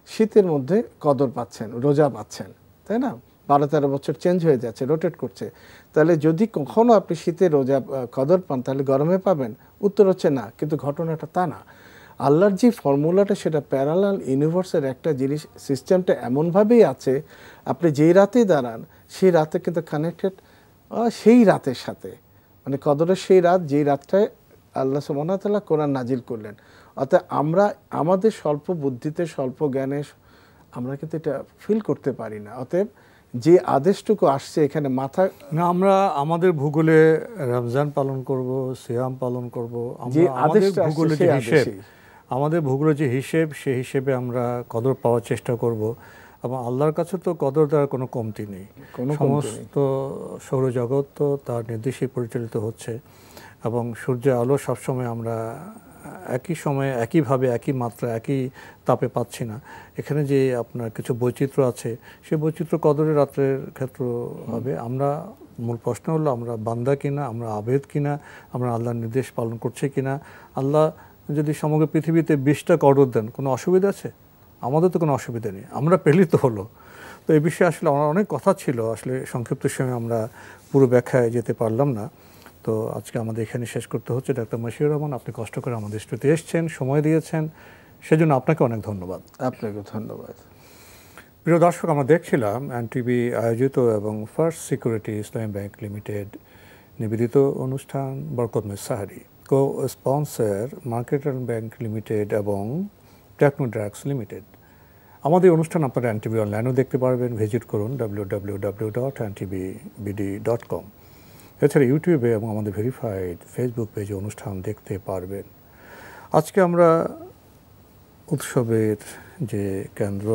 শীতের মধ্যে কদর পাচ্ছেন, রোজা পাচ্ছেন, তাই না? 12-13 বছর চেঞ্জ হয়ে যাচ্ছে, রোটেট করছে। তাহলে যদি কখনো আপনি শীতে রোজা কদর পান, তাহলে গরমে পাবেন? উত্তর হচ্ছে না। কিন্তু ঘটনাটা তা না। আল্লাহর যে ফর্মুলাটা, সেটা প্যারালাল ইউনিভার্সের একটা জিনিস, সিস্টেমটা এমনভাবেই আছে, আপনি যেই রাতেই দাঁড়ান সেই রাতে কিন্তু কানেক্টেড সেই রাতের সাথে। মানে কদরের সেই রাত, যেই রাতটায় আল্লাহ সুবহানাহু ওয়া তাআলা কোরআন নাজিল করলেন। অর্থাৎ আমরা আমাদের স্বল্প বুদ্ধিতে, স্বল্প জ্ঞানে আমরা কিন্তু এটা ফিল করতে পারি না। অতএব যে আদেশটুকু আসছে এখানে মাথা না, আমরা আমাদের ভূগোলে রমজান পালন করব, সিয়াম পালন করব, যে আমাদের আদেশটা ভূগোলে আসছে যে সেই হিসেব, আদেশই। আমাদের ভূগোলে যে হিসেব, সেই হিসেবে আমরা কদর পাওয়ার চেষ্টা করব। এবং আল্লাহর কাছে তো কদর দেওয়ার কোনো কমতি নেই। সমস্ত সৌরজগৎ তো তার নির্দেশেই পরিচালিত হচ্ছে। এবং সূর্যের আলো সবসময় আমরা একই সময়ে, একইভাবে, একই মাত্রা, একই তাপে পাচ্ছি না। এখানে যে আপনার কিছু বৈচিত্র্য আছে, সেই বৈচিত্র্য কদরের রাত্রের ক্ষেত্র হবে। আমরা মূল প্রশ্ন হলো, আমরা বান্দা কিনা, আমরা আবেদ কিনা, আমরা আল্লাহর নির্দেশ পালন করছি কিনা। আল্লাহ যদি সমগ্র পৃথিবীতে 20টা কদর দেন, কোনো অসুবিধা আছে? আমাদের তো কোনো অসুবিধা নেই, আমরা পেলেই তো হলো। তো এই বিষয়ে আসলে আমার অনেক কথা ছিল, আসলে সংক্ষিপ্ত সময়ে আমরা পুরো ব্যাখ্যায় যেতে পারলাম না। তো আজকে আমাদের এখানে শেষ করতে হচ্ছে। ডাক্তার মশিউর রহমান, আপনি কষ্ট করে আমাদের স্টুডিওতে এসেছেন, সময় দিয়েছেন, সেজন্য আপনাকে অনেক ধন্যবাদ। আপনাকে ধন্যবাদ। প্রিয় দর্শক, আমরা দেখছিলাম এনটিভি আয়োজিত এবং ফার্স্ট সিকিউরিটি ইসলামী ব্যাংক লিমিটেড নিবেদিত অনুষ্ঠান বরকত মে সাহারি, co sponsor Mercantile bank limited এবং টেকনো ড্রাগস লিমিটেড। আমাদের অনুষ্ঠান আপনারা এনটিভি অনলাইনেও দেখতে পারবেন। ভিজিট করুন www.ntvbd.com। এছাড়া ইউটিউবে এবং আমাদের ভেরিফাইড ফেসবুক পেজে অনুষ্ঠান দেখতে পারবেন। আজকে আমরা উৎসবের যে কেন্দ্র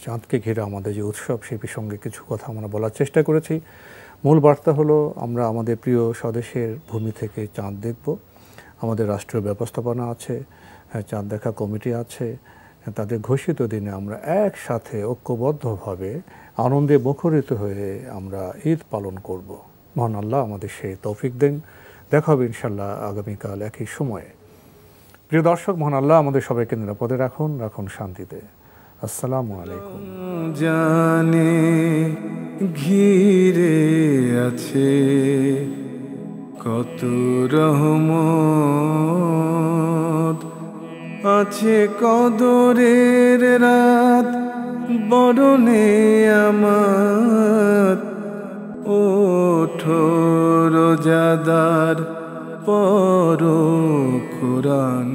চাঁদকে ঘিরে আমাদের যে উৎসব, সেই প্রসঙ্গে কিছু কথা আমরা বলার চেষ্টা করেছি। মূল বার্তা হলো, আমরা আমাদের প্রিয় স্বদেশের ভূমি থেকে চাঁদ দেখব। আমাদের রাষ্ট্রীয় ব্যবস্থাপনা আছে, চাঁদ দেখা কমিটি আছে, তাদের ঘোষিত দিনে আমরা একসাথে ঐক্যবদ্ধভাবে আনন্দে মুখরিত হয়ে আমরা ঈদ পালন করব। মহান আল্লাহ আমাদের সেই তৌফিক দেন। দেখা হবে ইনশাল্লাহ আগামীকাল একই সময়ে। প্রিয় দর্শক, মহান আল্লাহ আমাদের সবাইকে নিরাপদে রাখুন, রাখুন শান্তিতে। আসসালামু আলাইকুম। জানে ঘিরে আছে কত রহমত, আছে কদরের রাত বরণে আমার। ওঠো রোজাদার পড়ো কোরআন,